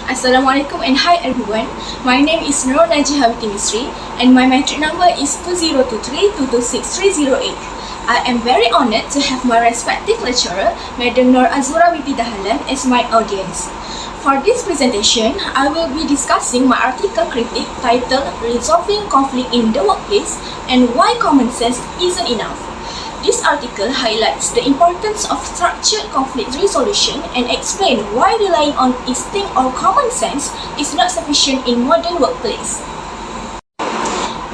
Assalamualaikum and hi everyone. My name is Nur Najihah Misri and my metric number is 2023226308. I am very honored to have my respective lecturer, Madam Nur Azura Witi Dahalan, as my audience. For this presentation, I will be discussing my article critique titled Resolving Conflict in the Workplace and Why Common Sense Isn't Enough. This article highlights the importance of structured conflict resolution and explain why relying on instinct or common sense is not sufficient in modern workplace.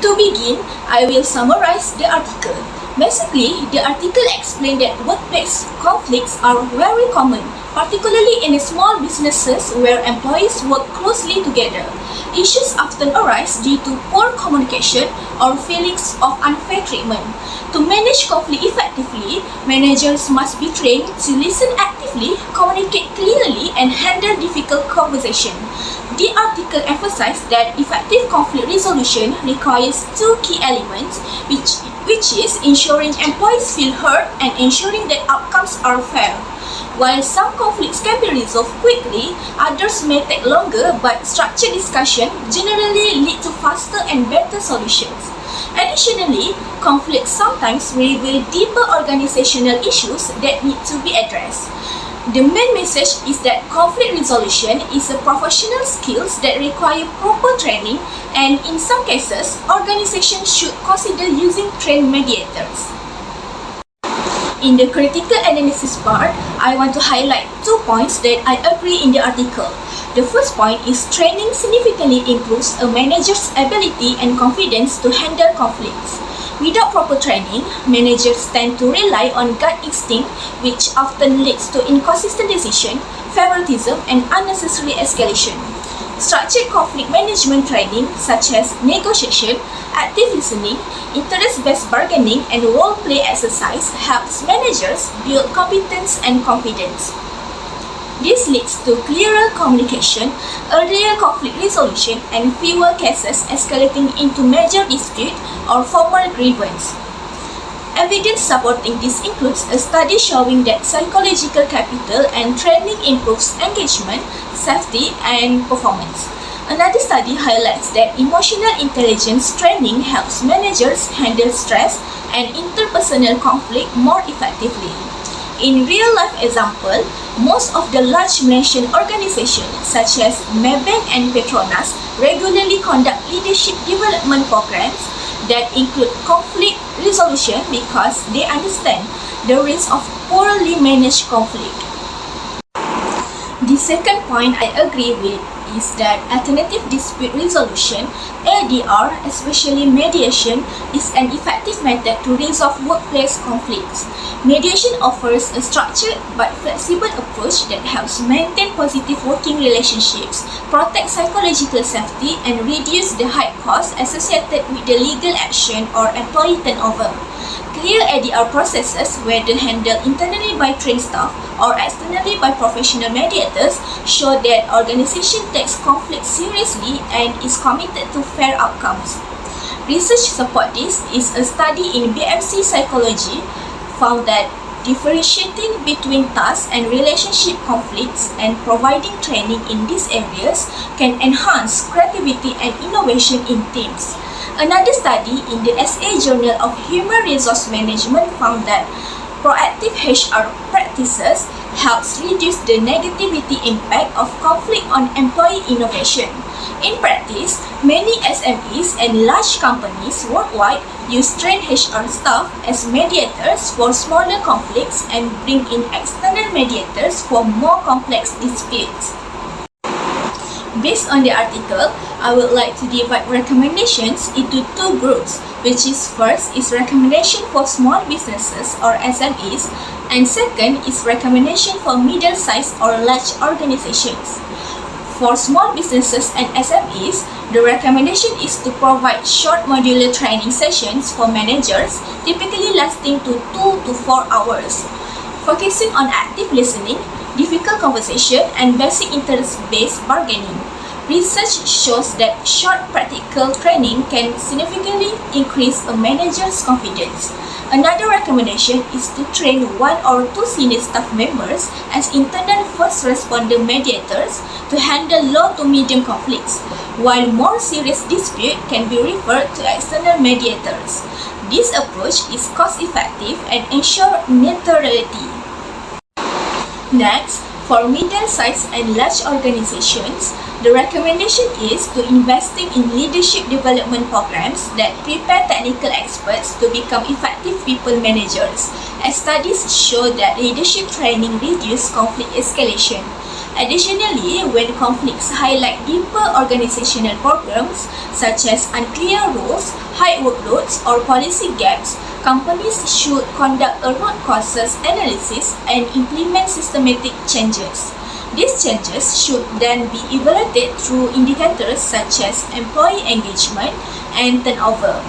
To begin, I will summarize the article. Basically, the article explained that workplace conflicts are very common, particularly in small businesses where employees work closely together. Issues often arise due to poor communication or feelings of unfair treatment. To manage conflict effectively, managers must be trained to listen actively, communicate clearly, and handle difficult conversation. The article emphasized that effective conflict resolution requires two key elements, which is ensuring employees feel heard and ensuring that outcomes are fair. While some conflicts can be resolved quickly, others may take longer, but structured discussion generally lead to faster and better solutions. Additionally, conflicts sometimes reveal deeper organizational issues that need to be addressed. The main message is that conflict resolution is a professional skill that requires proper training, and in some cases, organizations should consider using trained mediators. In the critical analysis part, I want to highlight 2 points that I agree in the article. The first point is training significantly improves a manager's ability and confidence to handle conflicts. Without proper training, managers tend to rely on gut instinct, which often leads to inconsistent decision, favoritism, and unnecessary escalation. Structured conflict management training such as negotiation, active listening, interest-based bargaining, and role-play exercise helps managers build competence and confidence. This leads to clearer communication, earlier conflict resolution, and fewer cases escalating into major dispute or formal grievance. Evidence supporting this includes a study showing that psychological capital and training improves engagement, safety, and performance. Another study highlights that emotional intelligence training helps managers handle stress and interpersonal conflict more effectively. In real-life example, most of the large Malaysian organizations such as Maybank and Petronas regularly conduct leadership development programs that include conflict resolution because they understand the risk of poorly managed conflict. The second point I agree with is that alternative dispute resolution, ADR, especially mediation, is an effective method to resolve workplace conflicts. Mediation offers a structured but flexible approach that helps maintain positive working relationships, protect psychological safety, and reduce the high costs associated with the legal action or employee turnover. Clear ADR processes, whether handled internally by trained staff or externally by professional mediators, show that organization takes conflict seriously and is committed to fair outcomes. Research support this is a study in BMC psychology found that differentiating between task and relationship conflicts and providing training in these areas can enhance creativity and innovation in teams. Another study in the SA Journal of Human Resource Management found that proactive HR practices helps reduce the negativity impact of conflict on employee innovation. In practice, many SMEs and large companies worldwide use trained HR staff as mediators for smaller conflicts and bring in external mediators for more complex disputes. Based on the article, I would like to divide recommendations into 2 groups, which is first is recommendation for small businesses or SMEs, and second is recommendation for middle-sized or large organizations. For small businesses and SMEs, the recommendation is to provide short modular training sessions for managers, typically lasting to 2 to 4 hours, focusing on active listening, difficult conversation, and basic interest-based bargaining. Research shows that short practical training can significantly increase a manager's confidence. Another recommendation is to train 1 or 2 senior staff members as internal first responder mediators to handle low to medium conflicts, while more serious disputes can be referred to external mediators. This approach is cost-effective and ensures neutrality. Next, for middle-sized and large organizations, the recommendation is to investing in leadership development programs that prepare technical experts to become effective people managers, as studies show that leadership training reduces conflict escalation. Additionally, when conflicts highlight deeper organizational problems such as unclear rules, high workloads, or policy gaps, companies should conduct a root causes analysis and implement systematic changes. These changes should then be evaluated through indicators such as employee engagement and turnover.